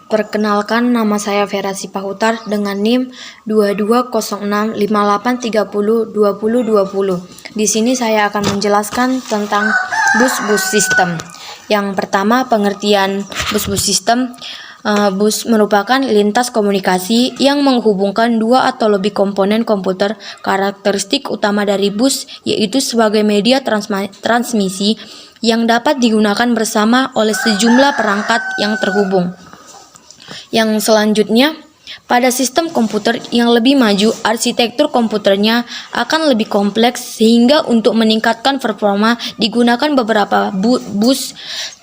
Perkenalkan, nama saya Vera Sipahutar dengan NIM 220658302020. Di sini saya akan menjelaskan tentang bus-bus sistem. Yang pertama, pengertian bus-bus sistem. Bus merupakan lintas komunikasi yang menghubungkan dua atau lebih komponen komputer. Karakteristik utama dari bus yaitu sebagai media transmisi yang dapat digunakan bersama oleh sejumlah perangkat yang terhubung. Yang selanjutnya, pada sistem komputer yang lebih maju, arsitektur komputernya akan lebih kompleks sehingga untuk meningkatkan performa digunakan beberapa bus.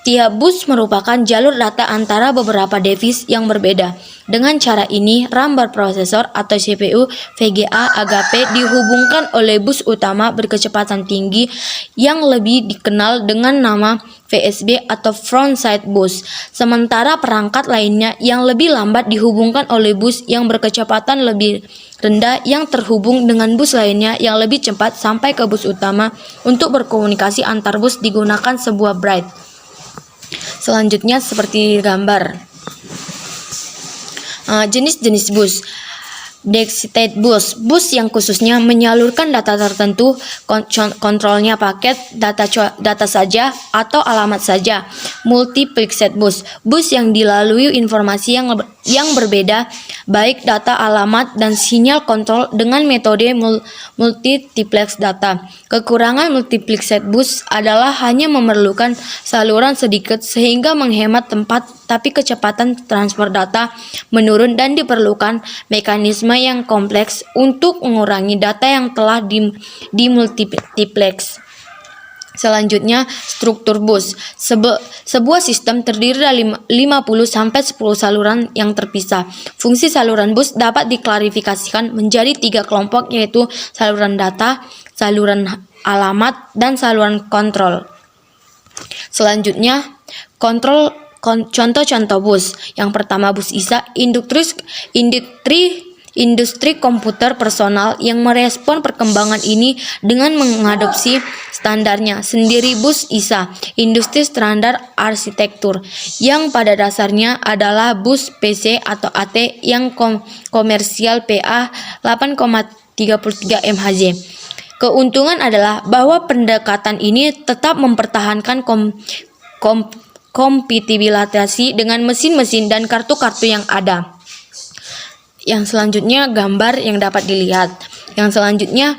Tiap bus merupakan jalur data antara beberapa device yang berbeda. Dengan cara ini, RAM berprosesor atau CPU VGA AGP dihubungkan oleh bus utama berkecepatan tinggi yang lebih dikenal dengan nama VSB atau frontside bus. Sementara perangkat lainnya yang lebih lambat dihubungkan oleh bus yang berkecepatan lebih rendah yang terhubung dengan bus lainnya yang lebih cepat sampai ke bus utama. Untuk berkomunikasi antar bus digunakan sebuah bridge. Selanjutnya seperti gambar. Jenis-jenis bus. Dedicated bus, bus yang khususnya menyalurkan data tertentu, kontrolnya paket, data saja atau alamat saja. Multiplexed bus, bus yang dilalui informasi yang berbeda, baik data, alamat, dan sinyal kontrol dengan metode multiplex data. Kekurangan multiplexed bus adalah hanya memerlukan saluran sedikit sehingga menghemat tempat, tapi kecepatan transfer data menurun dan diperlukan mekanisme yang kompleks untuk mengurangi data yang telah dimultiplex. Selanjutnya, struktur bus. Sebuah sistem terdiri dari 50-10 saluran yang terpisah. Fungsi saluran bus dapat diklarifikasikan menjadi 3 kelompok, yaitu saluran data, saluran alamat, dan saluran kontrol. Selanjutnya, contoh-contoh bus. Yang pertama, bus ISA, industri komputer personal yang merespon perkembangan ini dengan mengadopsi standarnya sendiri. Bus ISA, industri standar arsitektur, yang pada dasarnya adalah bus PC atau AT yang komersial PA 8,33 MHz. Keuntungan adalah bahwa pendekatan ini tetap mempertahankan kompatibilitas dengan mesin-mesin dan kartu-kartu yang ada. Yang selanjutnya gambar yang dapat dilihat. Yang selanjutnya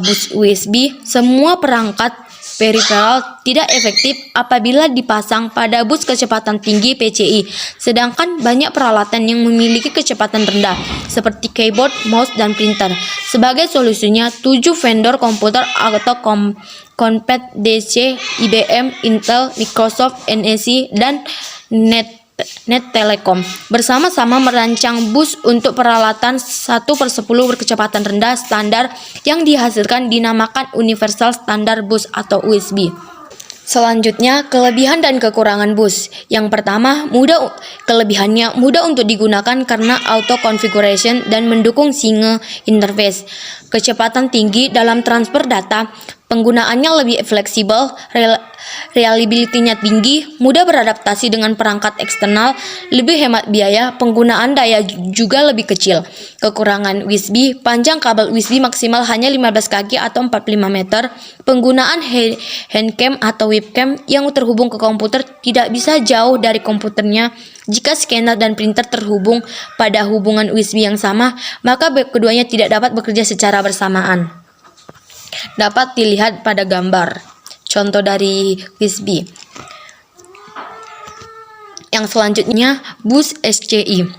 bus USB. Semua perangkat peripheral tidak efektif apabila dipasang pada bus kecepatan tinggi PCI. Sedangkan banyak peralatan yang memiliki kecepatan rendah seperti keyboard, mouse, dan printer. Sebagai solusinya, 7 vendor komputer atau Compaq, DC, IBM, Intel, Microsoft, NEC, dan Net Telecom bersama-sama merancang bus untuk peralatan 1/10 berkecepatan rendah standar yang dihasilkan dinamakan Universal Standard Bus atau USB. Selanjutnya, kelebihan dan kekurangan bus. Yang pertama, kelebihannya mudah untuk digunakan karena auto configuration dan mendukung single interface. Kecepatan tinggi dalam transfer data, penggunaannya lebih fleksibel, reliability-nya tinggi, mudah beradaptasi dengan perangkat eksternal, lebih hemat biaya, penggunaan daya juga lebih kecil. Kekurangan USB, panjang kabel USB maksimal hanya 15 kaki atau 45 meter. Penggunaan handcam atau webcam yang terhubung ke komputer tidak bisa jauh dari komputernya. Jika scanner dan printer terhubung pada hubungan USB yang sama, maka keduanya tidak dapat bekerja secara bersamaan. Dapat dilihat pada gambar contoh dari USB. Yang selanjutnya, bus SCI,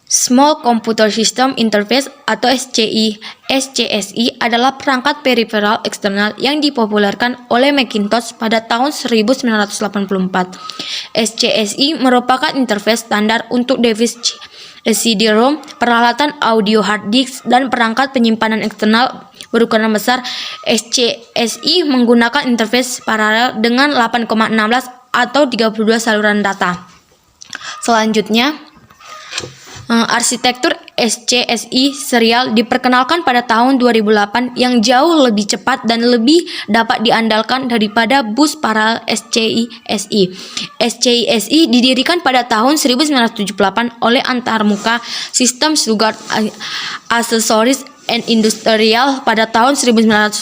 Small Computer System Interface atau SCSI adalah perangkat peripheral eksternal yang dipopulerkan oleh Macintosh pada tahun 1984. SCSI merupakan interface standar untuk device CD-ROM, peralatan audio hard disk, dan perangkat penyimpanan eksternal berukuran besar. SCSI menggunakan interface paralel dengan 8,16 atau 32 saluran data. Selanjutnya, Arsitektur SCSI serial diperkenalkan pada tahun 2008 yang jauh lebih cepat dan lebih dapat diandalkan daripada bus paralel SCISI. SCISI didirikan pada tahun 1978 oleh Antarmuka Systems Stuttgart Accessories and Industrial pada tahun 1981.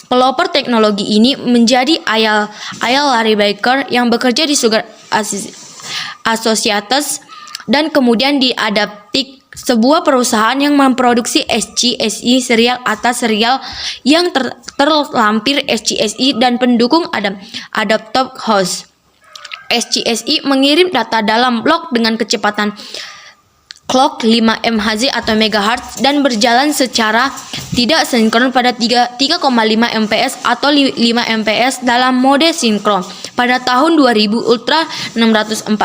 Pelopor teknologi ini menjadi ayah Larry Baker yang bekerja di Stuttgart Associates dan kemudian diadaptik, sebuah perusahaan yang memproduksi SCSI serial atas serial yang terlampir SCSI dan pendukung adaptive host. SCSI mengirim data dalam blok dengan kecepatan clock 5 MHz atau MHz dan berjalan secara tidak sinkron pada 3,5 MPS atau 5 MPS dalam mode sinkron. Pada tahun 2000, Ultra 640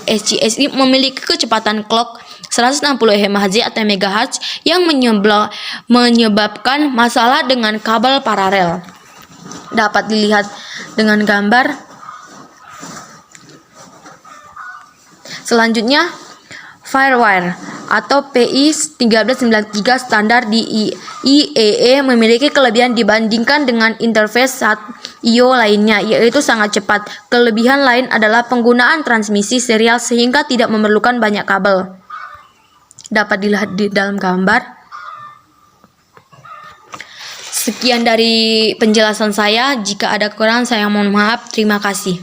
SCSI memiliki kecepatan clock 160 MHz atau MHz yang menyebabkan masalah dengan kabel paralel. Dapat dilihat dengan gambar. Selanjutnya, FireWire atau PI1393 standar di IEEE memiliki kelebihan dibandingkan dengan interface IO lainnya, yaitu sangat cepat. Kelebihan lain adalah penggunaan transmisi serial sehingga tidak memerlukan banyak kabel. Dapat dilihat di dalam gambar. Sekian dari penjelasan saya. Jika ada kekurangan saya mohon maaf. Terima kasih.